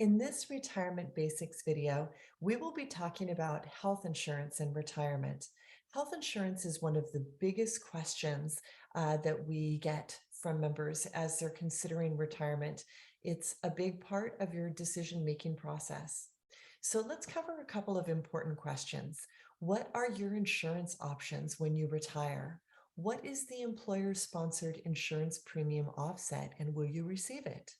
In this retirement basics video, we will be talking about health insurance and retirement. Health insurance is one of the biggest questions that we get from members as they're considering retirement. It's a big part of your decision-making process. So let's cover a couple of important questions. What are your insurance options when you retire? What is the employer-sponsored insurance premium offset, and will you receive it?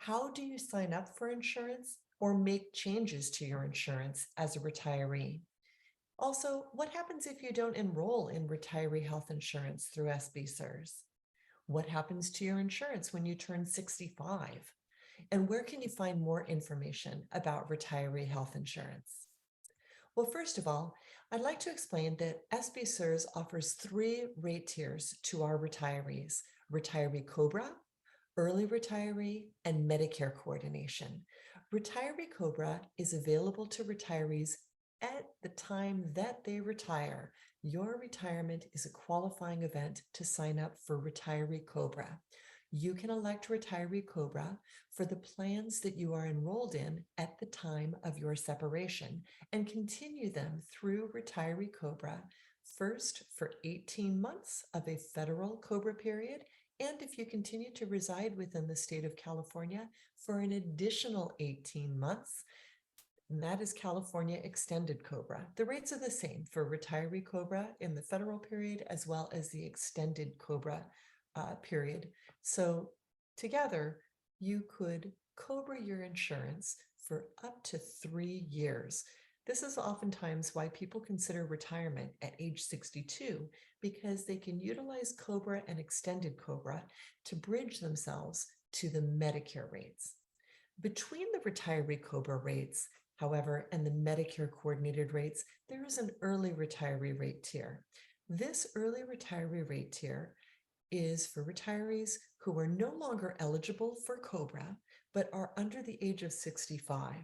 How do you sign up for insurance or make changes to your insurance as a retiree? Also, what happens if you don't enroll in retiree health insurance through SBCERS? What happens to your insurance when you turn 65? And where can you find more information about retiree health insurance? Well, first of all, I'd like to explain that SBCERS offers three rate tiers to our retirees: Retiree Cobra, Early Retiree, and Medicare Coordination. Retiree Cobra is available to retirees at the time that they retire. Your retirement is a qualifying event to sign up for Retiree Cobra. You can elect Retiree Cobra for the plans that you are enrolled in at the time of your separation and continue them through Retiree Cobra, first for 18 months of a federal Cobra period, and if you continue to reside within the state of California for an additional 18 months, and that is California Extended Cobra. The rates are the same for Retiree Cobra in the federal period as well as the Extended Cobra period. So together, you could Cobra your insurance for up to 3 years. This is oftentimes why people consider retirement at age 62, because they can utilize Cobra and Extended Cobra to bridge themselves to the Medicare rates. Between the retiree Cobra rates, however, and the Medicare coordinated rates, there is an early retiree rate tier. This early retiree rate tier is for retirees who are no longer eligible for Cobra, but are under the age of 65.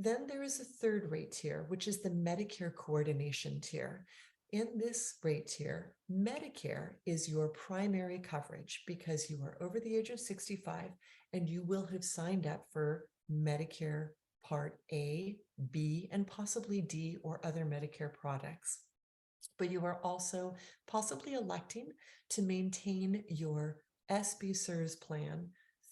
Then there is a third rate tier, which is the Medicare coordination tier. In this rate tier, Medicare is your primary coverage because you are over the age of 65 and you will have signed up for Medicare Part A, B, and possibly D or other Medicare products. But you are also possibly electing to maintain your SBCERS plan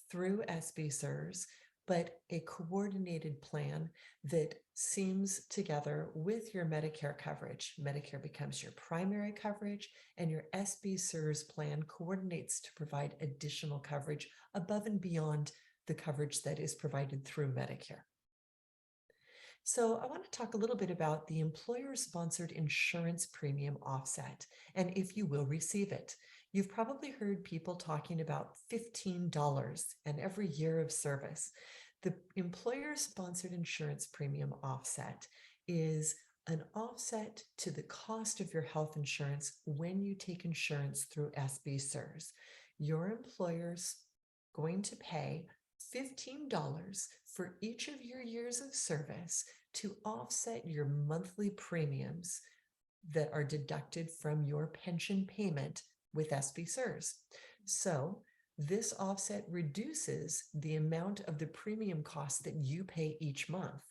through SBCERS, but a coordinated plan that seams together with your Medicare coverage. Medicare becomes your primary coverage, and your SBCERS plan coordinates to provide additional coverage above and beyond the coverage that is provided through Medicare. So I want to talk a little bit about the employer-sponsored insurance premium offset and if you will receive it. You've probably heard people talking about $15 and every year of service. The employer-sponsored insurance premium offset is an offset to the cost of your health insurance when you take insurance through SBCERS. Your employer's going to pay $15 for each of your years of service to offset your monthly premiums that are deducted from your pension payment with SBCERS. So this offset reduces the amount of the premium cost that you pay each month.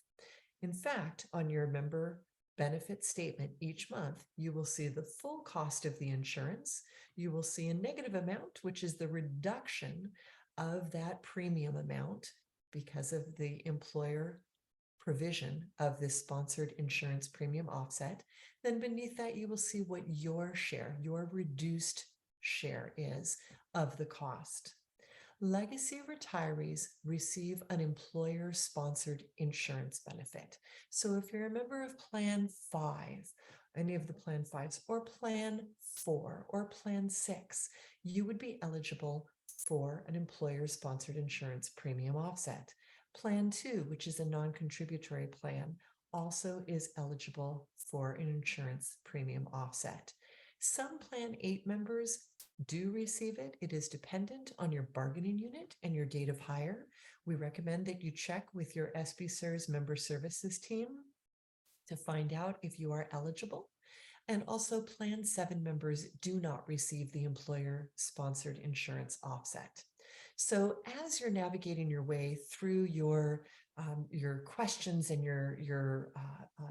In fact, on your member benefit statement each month, you will see the full cost of the insurance. You will see a negative amount, which is the reduction of that premium amount because of the employer provision of this sponsored insurance premium offset. Then beneath that, you will see what your share, your reduced share is of the cost. Legacy retirees receive an employer-sponsored insurance benefit. So if you're a member of Plan 5, any of the Plan 5s, or Plan 4, or Plan 6, you would be eligible for an employer-sponsored insurance premium offset. Plan 2, which is a non-contributory plan, also is eligible for an insurance premium offset. Some Plan 8 members do receive it. It is dependent on your bargaining unit and your date of hire. We recommend that you check with your SBCERS member services team to find out if you are eligible. And also Plan 7 members do not receive the employer-sponsored insurance offset. So as you're navigating your way through your questions and your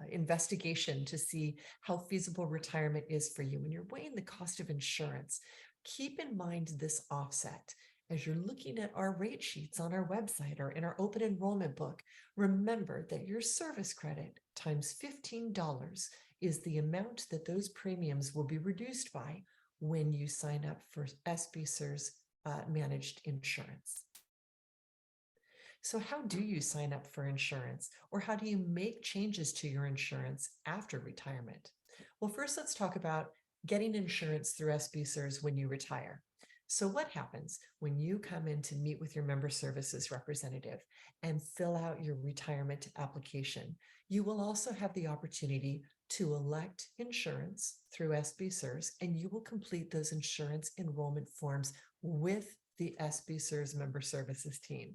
investigation to see how feasible retirement is for you, and you're weighing the cost of insurance, keep in mind this offset. As you're looking at our rate sheets on our website or in our open enrollment book, remember that your service credit times $15 is the amount that those premiums will be reduced by when you sign up for SBCERS managed insurance. So, how do you sign up for insurance, or how do you make changes to your insurance after retirement? Well, first, let's talk about getting insurance through SBCERS when you retire. So, what happens when you come in to meet with your member services representative and fill out your retirement application? You will also have the opportunity to elect insurance through SBCERS, and you will complete those insurance enrollment forms with the SBCERS member services team.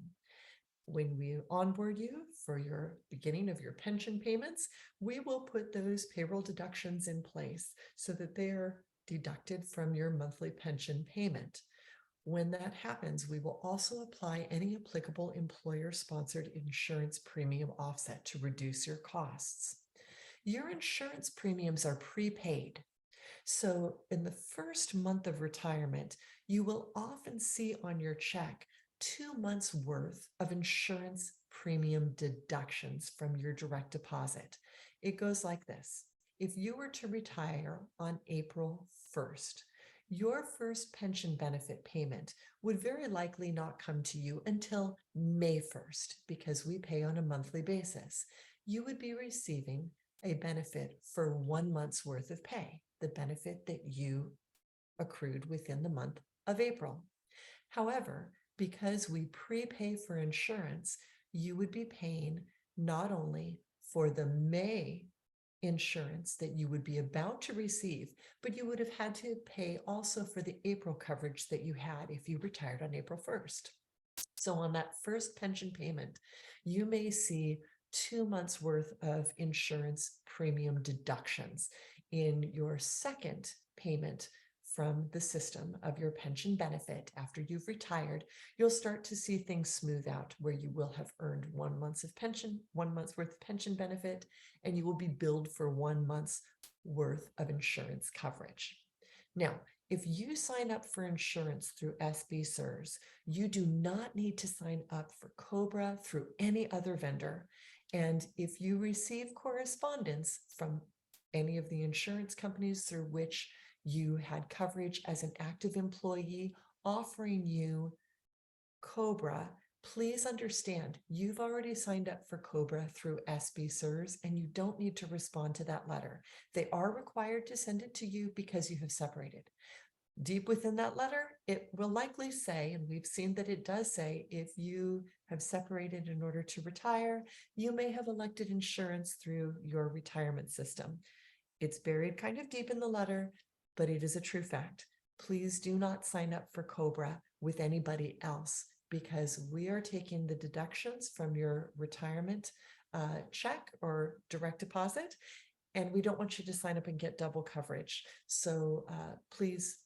When we onboard you for your beginning of your pension payments, we will put those payroll deductions in place so that they are deducted from your monthly pension payment. When that happens, we will also apply any applicable employer-sponsored insurance premium offset to reduce your costs. Your insurance premiums are prepaid. So in the first month of retirement, you will often see on your check 2 months worth of insurance premium deductions from your direct deposit. It goes like this. If you were to retire on April 1st, your first pension benefit payment would very likely not come to you until May 1st because we pay on a monthly basis. You would be receiving a benefit for 1 month's worth of pay, the benefit that you accrued within the month of April. However, because we prepay for insurance, you would be paying not only for the May insurance that you would be about to receive, but you would have had to pay also for the April coverage that you had if you retired on April 1st. So on that first pension payment, you may see 2 months worth of insurance premium deductions. In your second payment from the system of your pension benefit after you've retired, you'll start to see things smooth out where you will have earned 1 month of pension, 1 month's worth of pension benefit, and you will be billed for 1 month's worth of insurance coverage. Now, if you sign up for insurance through SBCERS, you do not need to sign up for COBRA through any other vendor. And if you receive correspondence from any of the insurance companies through which you had coverage as an active employee offering you COBRA, please understand you've already signed up for COBRA through SBCERS and you don't need to respond to that letter. They are required to send it to you because you have separated. Deep within that letter, it will likely say, and we've seen that it does say, if you have separated in order to retire, you may have elected insurance through your retirement system. It's buried kind of deep in the letter, but it is a true fact. Please do not sign up for COBRA with anybody else because we are taking the deductions from your retirement check or direct deposit, and we don't want you to sign up and get double coverage. So please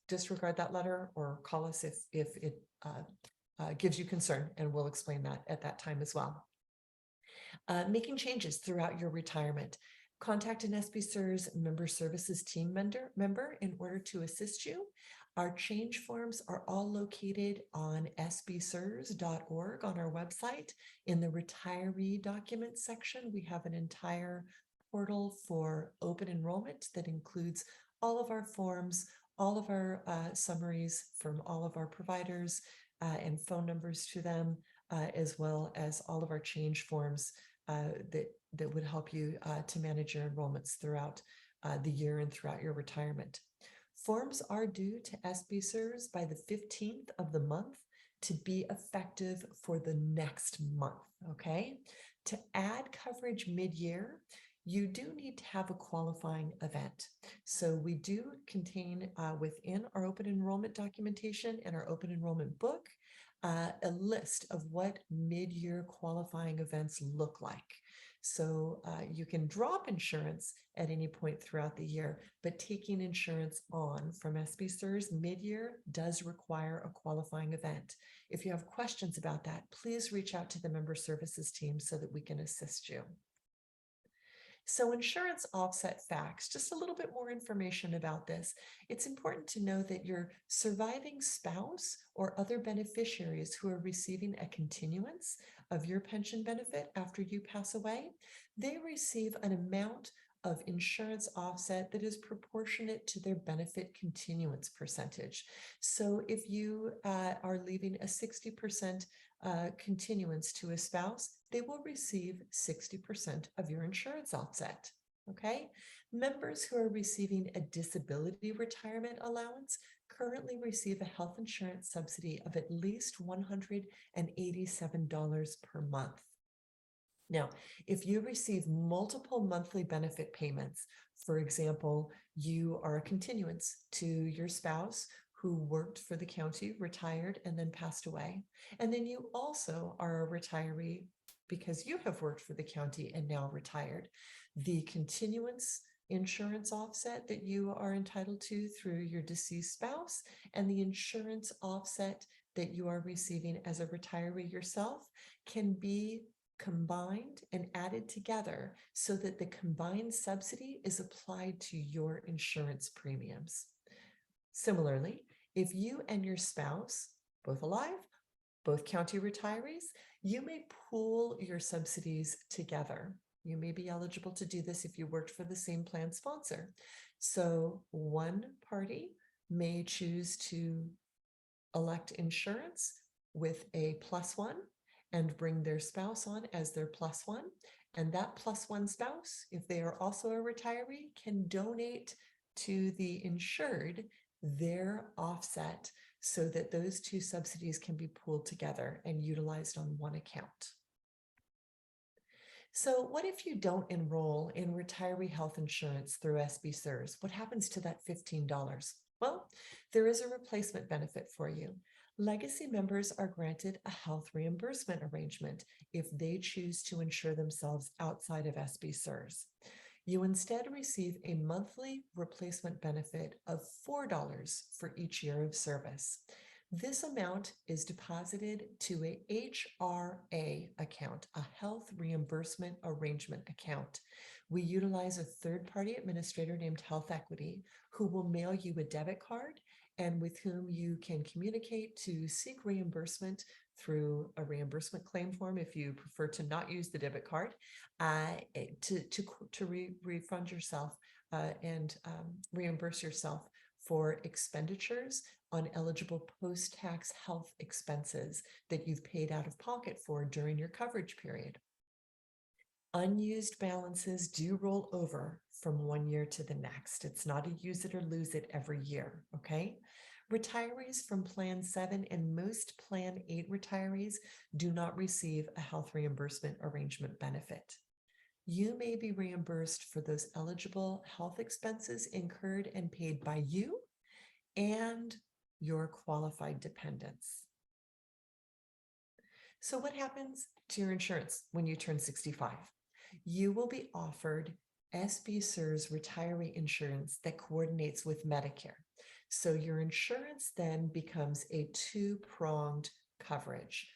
disregard that letter or call us if it gives you concern, and we'll explain that at that time as well. Making changes throughout your retirement. Contact an SBCERS member services team member in order to assist you. Our change forms are all located on sbcers.org on our website. In the retiree documents section, we have an entire portal for open enrollment that includes all of our forms, all of our summaries from all of our providers and phone numbers to them, as well as all of our change forms that would help you to manage your enrollments throughout the year and throughout your retirement. Forms are due to SBCERS by the 15th of the month to be effective for the next month, okay? To add coverage mid-year, you do need to have a qualifying event. So we do contain within our open enrollment documentation and our open enrollment book a list of what mid-year qualifying events look like. So you can drop insurance at any point throughout the year, but taking insurance on from SBCERS mid-year does require a qualifying event. If you have questions about that, please reach out to the member services team so that we can assist you. So insurance offset facts, just a little bit more information about this. It's important to know that your surviving spouse or other beneficiaries who are receiving a continuance of your pension benefit after you pass away, they receive an amount of insurance offset that is proportionate to their benefit continuance percentage. So if you are leaving a 60% continuance to a spouse, they will receive 60% of your insurance offset. Okay. Members who are receiving a disability retirement allowance currently receive a health insurance subsidy of at least $187 per month. Now, if you receive multiple monthly benefit payments, for example, you are a continuance to your spouse who worked for the county, retired, and then passed away, and then you also are a retiree because you have worked for the county and now retired, the continuance insurance offset that you are entitled to through your deceased spouse and the insurance offset that you are receiving as a retiree yourself can be combined and added together so that the combined subsidy is applied to your insurance premiums. Similarly, if you and your spouse, both alive, both county retirees, you may pool your subsidies together. You may be eligible to do this if you worked for the same plan sponsor. So one party may choose to elect insurance with a +1 and bring their spouse on as their +1. And that +1 spouse, if they are also a retiree, can donate to the insured their offset so that those two subsidies can be pooled together and utilized on one account. So what if you don't enroll in retiree health insurance through SBCERS? What happens to that $15? Well, there is a replacement benefit for you. Legacy members are granted a health reimbursement arrangement if they choose to insure themselves outside of SBCERS. You instead receive a monthly replacement benefit of $4 for each year of service. This amount is deposited to a HRA account, a health reimbursement arrangement account. We utilize a third-party administrator named Health Equity who will mail you a debit card and with whom you can communicate to seek reimbursement through a reimbursement claim form if you prefer to not use the debit card, to refund yourself and reimburse yourself for expenditures on eligible post-tax health expenses that you've paid out of pocket for during your coverage period. Unused balances do roll over from one year to the next. It's not a use it or lose it every year, okay? Retirees from Plan 7 and most Plan 8 retirees do not receive a health reimbursement arrangement benefit. You may be reimbursed for those eligible health expenses incurred and paid by you and your qualified dependents. So what happens to your insurance when you turn 65? You will be offered SBCERS retiree insurance that coordinates with Medicare. So your insurance then becomes a two-pronged coverage.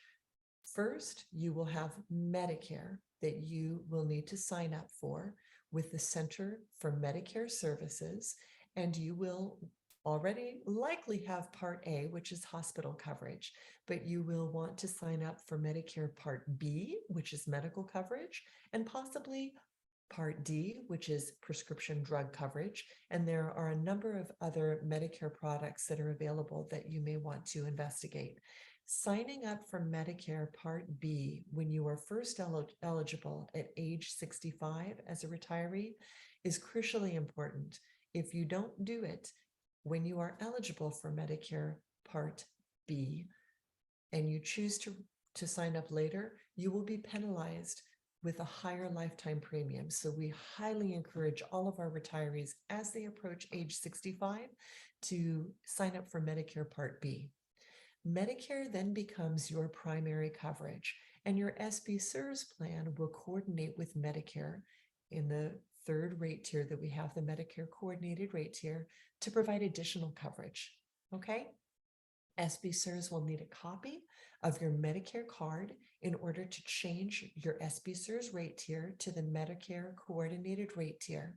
First, you will have Medicare that you will need to sign up for with the Center for Medicare Services, and you will already likely have Part A, which is hospital coverage, but you will want to sign up for Medicare Part B, which is medical coverage, and possibly Part D, which is prescription drug coverage. And there are a number of other Medicare products that are available that you may want to investigate. Signing up for Medicare Part B when you are first eligible at age 65 as a retiree is crucially important. If you don't do it when you are eligible for Medicare Part B and you choose to sign up later, you will be penalized with a higher lifetime premium. So we highly encourage all of our retirees as they approach age 65 to sign up for Medicare Part B. Medicare then becomes your primary coverage. And your SB SURS plan will coordinate with Medicare in the third rate tier that we have, the Medicare coordinated rate tier, to provide additional coverage. Okay? SB SURS will need a copy of your Medicare card in order to change your SB SURS rate tier to the Medicare coordinated rate tier.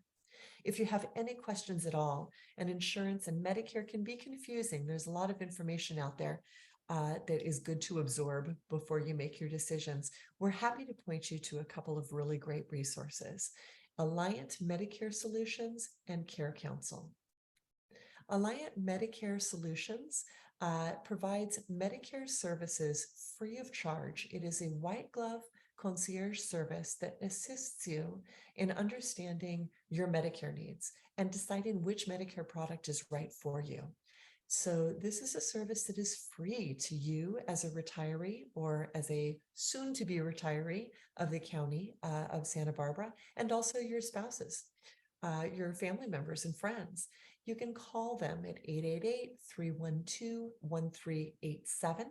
If you have any questions at all, and insurance and Medicare can be confusing, there's a lot of information out there that is good to absorb before you make your decisions. We're happy to point you to a couple of really great resources: Alliant Medicare Solutions and Care Council. Alliant Medicare Solutions provides Medicare services free of charge. It is a white glove concierge service that assists you in understanding your Medicare needs and deciding which Medicare product is right for you. So this is a service that is free to you as a retiree or as a soon-to-be retiree of the county of Santa Barbara, and also your spouses, your family members and friends. You can call them at 888-312-1387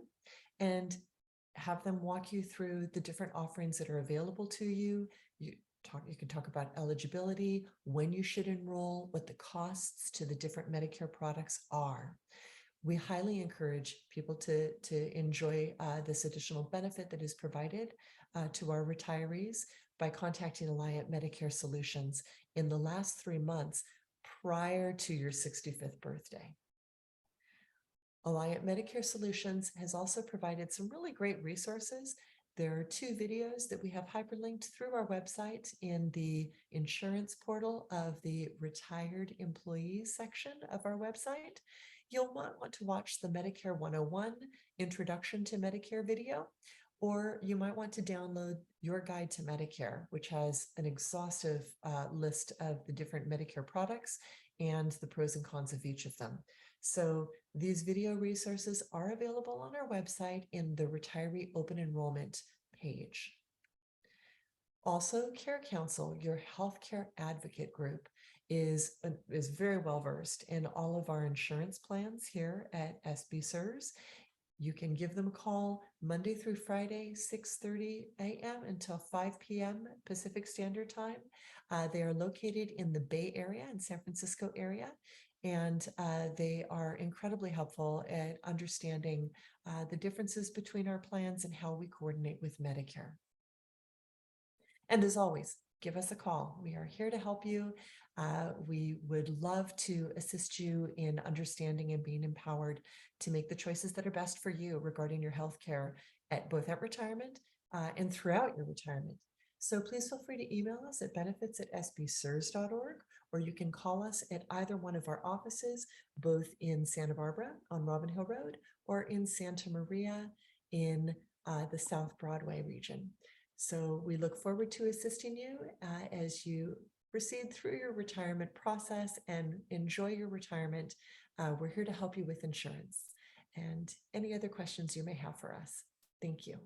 and have them walk you through the different offerings that are available to you. You can talk about eligibility, when you should enroll, what the costs to the different Medicare products are. We highly encourage people to enjoy this additional benefit that is provided to our retirees by contacting Alliant Medicare Solutions in the last 3 months prior to your 65th birthday. Alliant Medicare Solutions has also provided some really great resources. There are 2 videos that we have hyperlinked through our website in the insurance portal of the retired employees section of our website. You'll want to watch the Medicare 101 Introduction to Medicare video, or you might want to download Your Guide to Medicare, which has an exhaustive list of the different Medicare products and the pros and cons of each of them. So these video resources are available on our website in the Retiree Open Enrollment page. Also, Care Council, your healthcare advocate group, is very well versed in all of our insurance plans here at SB SURS. You can give them a call Monday through Friday, 6:30 a.m. until 5 p.m. Pacific Standard Time. They are located in the Bay Area and San Francisco area, and they are incredibly helpful at understanding the differences between our plans and how we coordinate with Medicare. And as always, give us a call. We are here to help you. We would love to assist you in understanding and being empowered to make the choices that are best for you regarding your health care at both at retirement and throughout your retirement. So please feel free to email us at benefits@sbsurs.org, or you can call us at either one of our offices, both in Santa Barbara on Robin Hill Road or in Santa Maria in the South Broadway region. So we look forward to assisting you as you proceed through your retirement process and enjoy your retirement. We're here to help you with insurance and any other questions you may have for us. Thank you.